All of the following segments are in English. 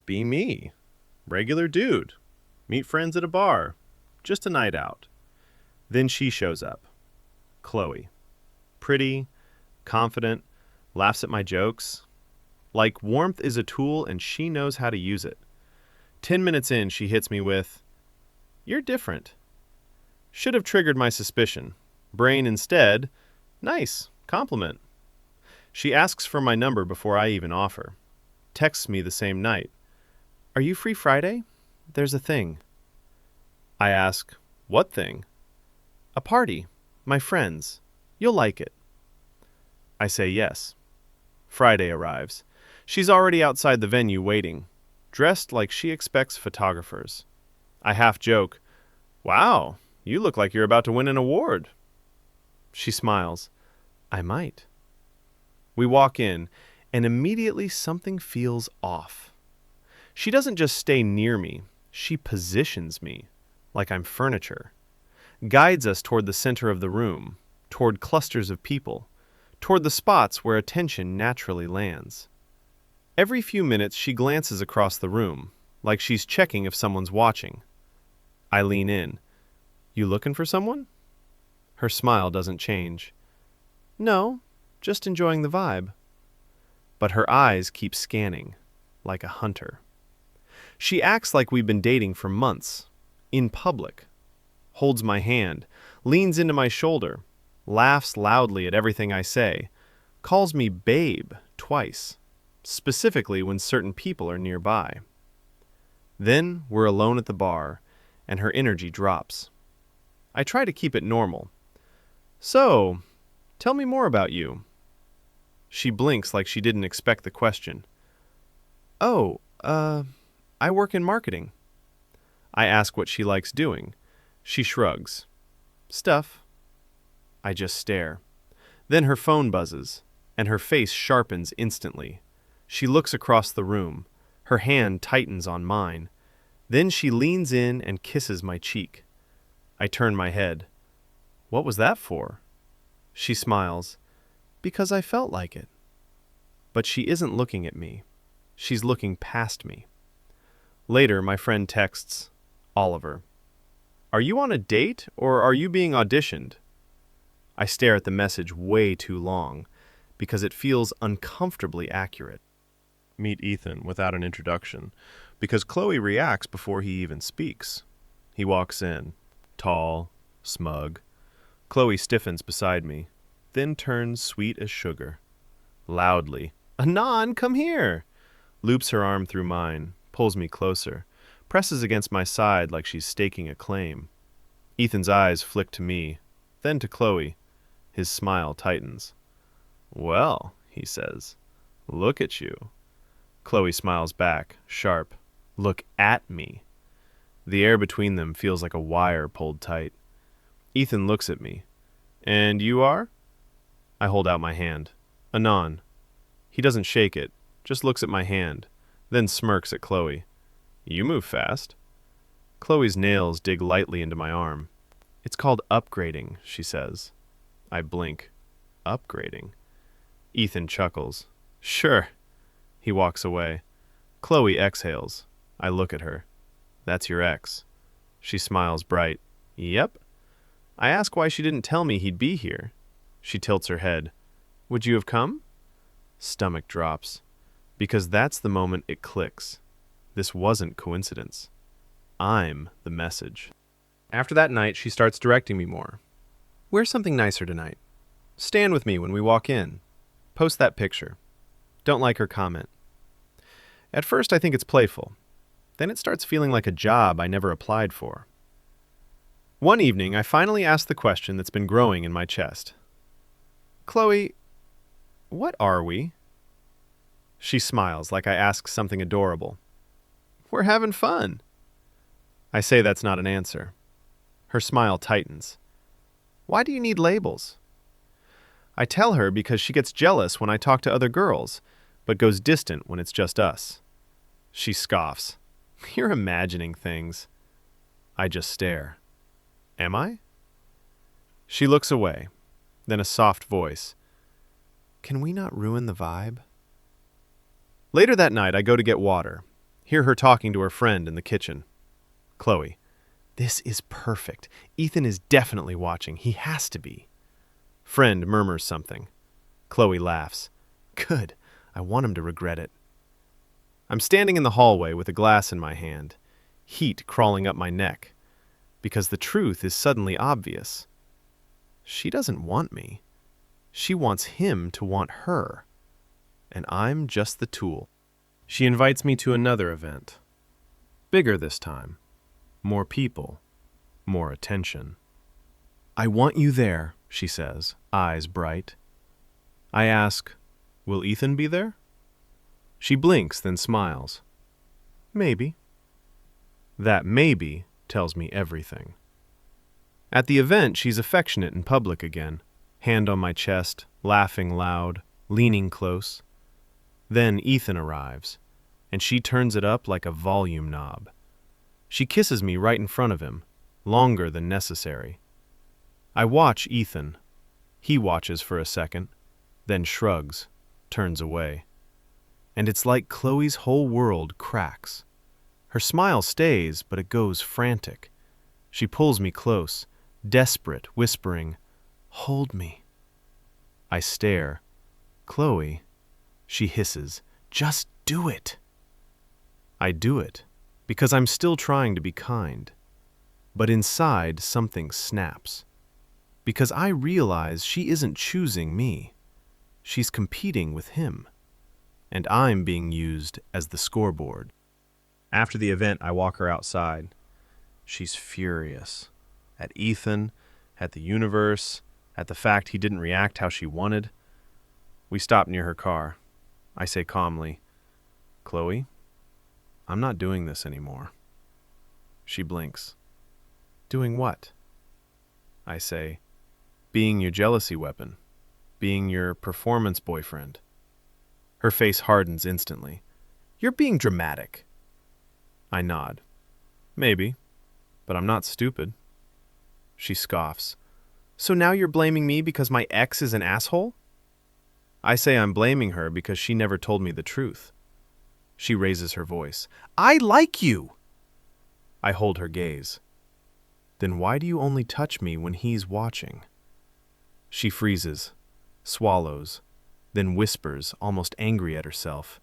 be me. Regular dude. Meet friends at a bar. Just a night out. Then she shows up. Chloe. Pretty, confident, laughs at my jokes. Like warmth is a tool and she knows how to use it. 10 minutes in, she hits me with, "You're different." Should have triggered my suspicion. Brain instead, "Nice, compliment." She asks for my number before I even offer. Texts me the same night. "Are you free Friday? There's a thing." I ask, "What thing?" "A party. My friends. You'll like it." I say yes. Friday arrives. She's already outside the venue waiting, dressed like she expects photographers. I half joke, "Wow, you look like you're about to win an award." She smiles. "I might." We walk in, and immediately something feels off. She doesn't just stay near me, she positions me, like I'm furniture. Guides us toward the center of the room, toward clusters of people, toward the spots where attention naturally lands. Every few minutes she glances across the room, like she's checking if someone's watching. I lean in. "You looking for someone?" Her smile doesn't change. "No, just enjoying the vibe." But her eyes keep scanning, like a hunter. She acts like we've been dating for months, in public. Holds my hand, leans into my shoulder, laughs loudly at everything I say, calls me babe twice, specifically when certain people are nearby. Then we're alone at the bar, and her energy drops. I try to keep it normal. "So, tell me more about you." She blinks like she didn't expect the question. "Oh, I work in marketing." I ask what she likes doing. She shrugs. "Stuff." I just stare. Then her phone buzzes, and her face sharpens instantly. She looks across the room. Her hand tightens on mine. Then she leans in and kisses my cheek. I turn my head. "What was that for?" She smiles. "Because I felt like it." But she isn't looking at me. She's looking past me. Later, my friend texts, "Oliver, are you on a date or are you being auditioned?" I stare at the message way too long because it feels uncomfortably accurate. Meet Ethan without an introduction because Chloe reacts before he even speaks. He walks in, tall, smug. Chloe stiffens beside me, then turns sweet as sugar. Loudly, "Anon, come here!" Loops her arm through mine, pulls me closer, presses against my side like she's staking a claim. Ethan's eyes flick to me, then to Chloe. His smile tightens. "Well," he says, "look at you." Chloe smiles back, sharp. "Look at me." The air between them feels like a wire pulled tight. Ethan looks at me. "And you are?" I hold out my hand. "Anon." He doesn't shake it, just looks at my hand, then smirks at Chloe. "You move fast." Chloe's nails dig lightly into my arm. "It's called upgrading," she says. I blink. "Upgrading?" Ethan chuckles. "Sure." He walks away. Chloe exhales. I look at her. "That's your ex." She smiles bright. "Yep." I ask why she didn't tell me he'd be here. She tilts her head. "Would you have come?" Stomach drops. Because that's the moment it clicks. This wasn't coincidence. I'm the message. After that night, she starts directing me more. "Wear something nicer tonight. Stand with me when we walk in. Post that picture." Don't like her comment. At first, I think it's playful. Then it starts feeling like a job I never applied for. One evening, I finally asked the question that's been growing in my chest. "Chloe, what are we?" She smiles like I asked something adorable. "We're having fun." I say that's not an answer. Her smile tightens. "Why do you need labels?" I tell her because she gets jealous when I talk to other girls, but goes distant when it's just us. She scoffs. "You're imagining things." I just stare. Am I? She looks away, then a soft voice. "Can we not ruin the vibe?" Later that night, I go to get water. Hear her talking to her friend in the kitchen. Chloe. This is perfect. Ethan is definitely watching. He has to be. Friend murmurs something. Chloe laughs. Good. I want him to regret it. I'm standing in the hallway with a glass in my hand, heat crawling up my neck, because the truth is suddenly obvious. She doesn't want me. She wants him to want her. And I'm just the tool. She invites me to another event. Bigger this time. More people. More attention. I want you there, she says, eyes bright. I ask, will Ethan be there? She blinks, then smiles. Maybe. That maybe tells me everything. At the event, she's affectionate in public again, hand on my chest, laughing loud, leaning close. Then Ethan arrives, and she turns it up like a volume knob. She kisses me right in front of him, longer than necessary. I watch Ethan. He watches for a second, then shrugs, turns away. And it's like Chloe's whole world cracks. Her smile stays, but it goes frantic. She pulls me close, desperate, whispering, "Hold me." I stare. Chloe, she hisses, "Just do it." I do it, because I'm still trying to be kind. But inside, something snaps. Because I realize she isn't choosing me. She's competing with him. And I'm being used as the scoreboard. After the event, I walk her outside. She's furious. At Ethan, at the universe, at the fact he didn't react how she wanted. We stop near her car. I say calmly, "Chloe, I'm not doing this anymore." She blinks. "Doing what?" I say, "Being your jealousy weapon. Being your performance boyfriend." Her face hardens instantly. "You're being dramatic." I nod. "Maybe, but I'm not stupid." She scoffs. "So now you're blaming me because my ex is an asshole?" I say I'm blaming her because she never told me the truth. She raises her voice. "I like you!" I hold her gaze. "Then why do you only touch me when he's watching?" She freezes, swallows, then whispers, almost angry at herself.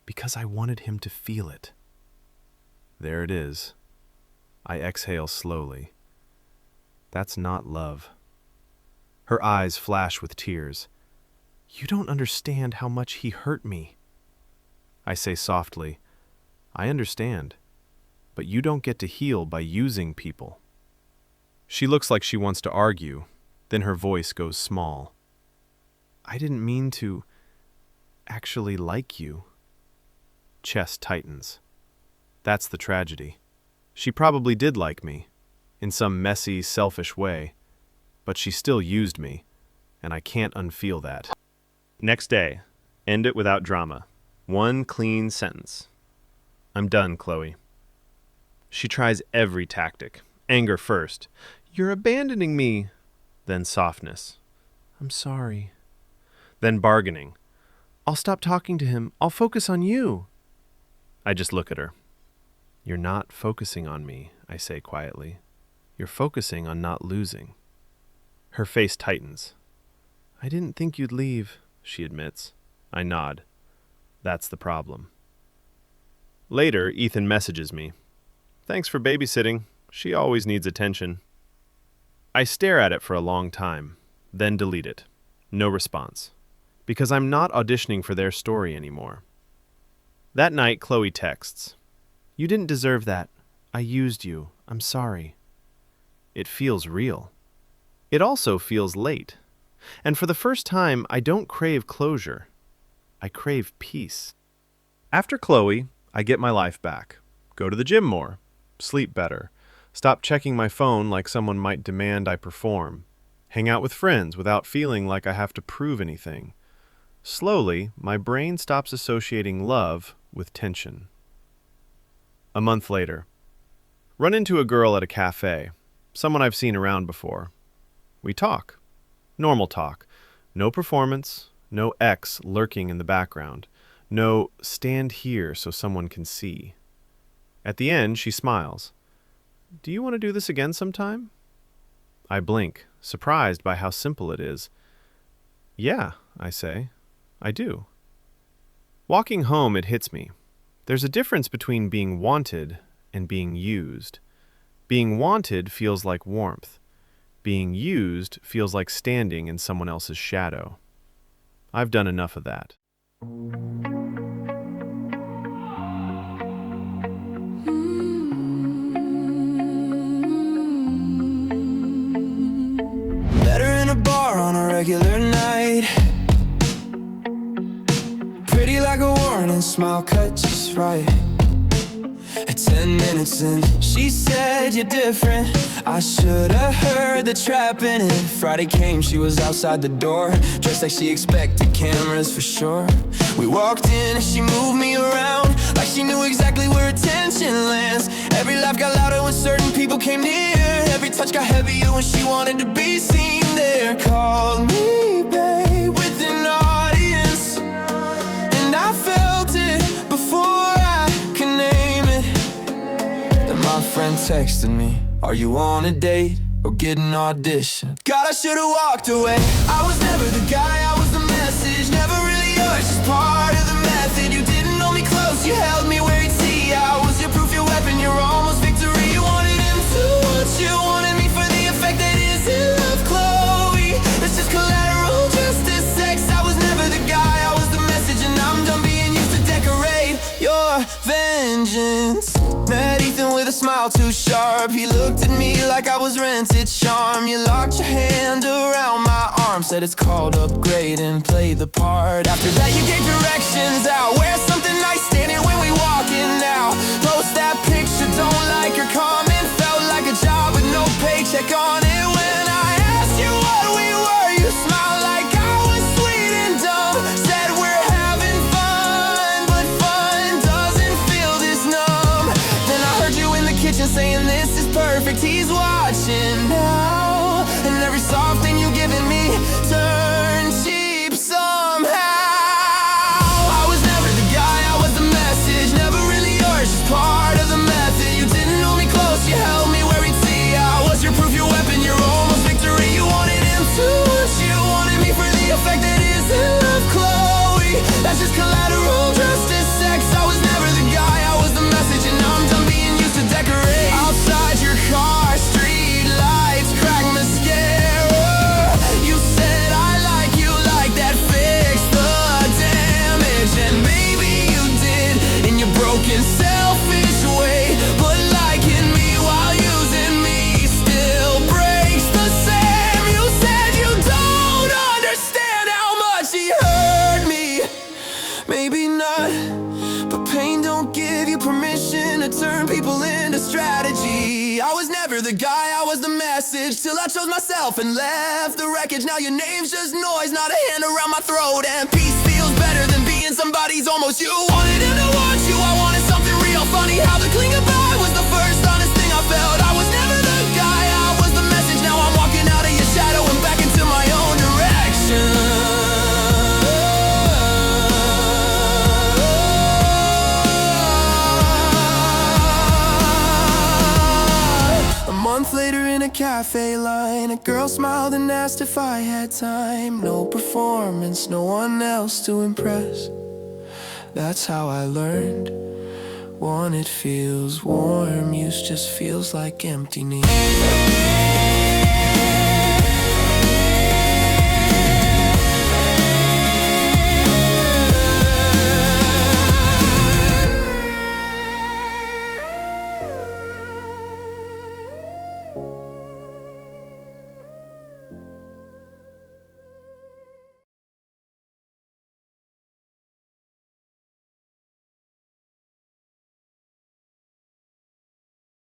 "Because I wanted him to feel it." There it is. I exhale slowly. That's not love. Her eyes flash with tears. "You don't understand how much he hurt me." I say softly, "I understand, but you don't get to heal by using people." She looks like she wants to argue, then her voice goes small. "I didn't mean to actually like you." Chest tightens. That's the tragedy. She probably did like me, in some messy, selfish way, but she still used me, and I can't unfeel that. Next day, end it without drama. One clean sentence. "I'm done, Chloe." She tries every tactic. Anger first. "You're abandoning me." Then softness. "I'm sorry." Then bargaining. "I'll stop talking to him. I'll focus on you." I just look at her. "You're not focusing on me," I say quietly. "You're focusing on not losing." Her face tightens. "I didn't think you'd leave," she admits. I nod. That's the problem. Later, Ethan messages me. "Thanks for babysitting. She always needs attention." I stare at it for a long time, then delete it. No response. Because I'm not auditioning for their story anymore. That night, Chloe texts. "You didn't deserve that. I used you. I'm sorry." It feels real. It also feels late. And for the first time, I don't crave closure. I crave peace. After Chloe, I get my life back. Go to the gym more. Sleep better. Stop checking my phone like someone might demand I perform. Hang out with friends without feeling like I have to prove anything. Slowly, my brain stops associating love with tension. A month later. Run into a girl at a cafe. Someone I've seen around before. We talk. Normal talk. No performance. No ex lurking in the background. No, stand here so someone can see. At the end, she smiles. Do you want to do this again sometime? I blink, surprised by how simple it is. Yeah, I say. I do. Walking home, it hits me. There's a difference between being wanted and being used. Being wanted feels like warmth. Being used feels like standing in someone else's shadow. I've done enough of that. Met her in a bar on a regular night. Pretty like a warning, smile cut just right. At 10 minutes in, she said, you're different. I should have heard the trap in it. Friday came, she was outside the door, dressed like she expected cameras for sure. We walked in and she moved me around like she knew exactly where attention lands. Every laugh got louder when certain people came near. Every touch got heavier when she wanted to be seen there. Called me babe with an audience, and I felt it before I could name it. Then my friend texted me, are you on a date or get an audition? God, I should've walked away. I was never the guy, I was the message. Never really yours, just part of the method. You didn't know me close, you held me where you'd see. I was your proof, your weapon, your almost victory. You wanted him to want you, wanted me for the effect that isn't love, Chloe. That's just collateral justice, sex. I was never the guy, I was the message. And I'm done being used to decorate your vengeance. Met Ethan with a smile too sharp. He looked at me like I was rented charm. You locked your hand around my arm, said it's called upgrade and play the part. After that you gave directions out, wear something nice standing when we walk in now. Post that picture, don't like your comment. Felt like a job with no paycheck on it. When I asked you what we were, you smiled like I was sweet and dumb. Said we're having fun, but fun doesn't feel this numb. Then I heard you in the kitchen saying this is perfect. He's watching now, and every soft thing you given me turned cheap somehow. I was never the guy, I was the message. Never really yours, just part of the method. You didn't know me close, you held me where he'd see. I was your proof, your weapon, your almost victory. You wanted him to want you, wanted me for the effect that isn't love, Chloe. That's just collateral justice, sex. I was never the guy, I was the message. And now I'm done being used to decorate. Outside your car, street lights, crack mascara. You said I like you like that, fix the damage. And maybe you did in your broken, selfish way. But liking me while using me still breaks the same. You said you don't understand how much he hurt me. Maybe not, but pain don't give you permission to turn people into strategy. I was never the guy, I was the message, till I chose myself and left the wreckage. Now your name's just noise, not a hand around my throat. And peace feels better than being somebody's almost you. Wanted him to want you, I wanted something real. Funny how the cling goodbye was the first honest thing I felt. I was never the guy, I was the message. Now I'm walking out of your shadow and back into my own direction. A month later in a cafe line, a girl smiled and asked if I had time. No performance, no one else to impress. That's how I learned. Wanted feels warm, use just feels like emptiness.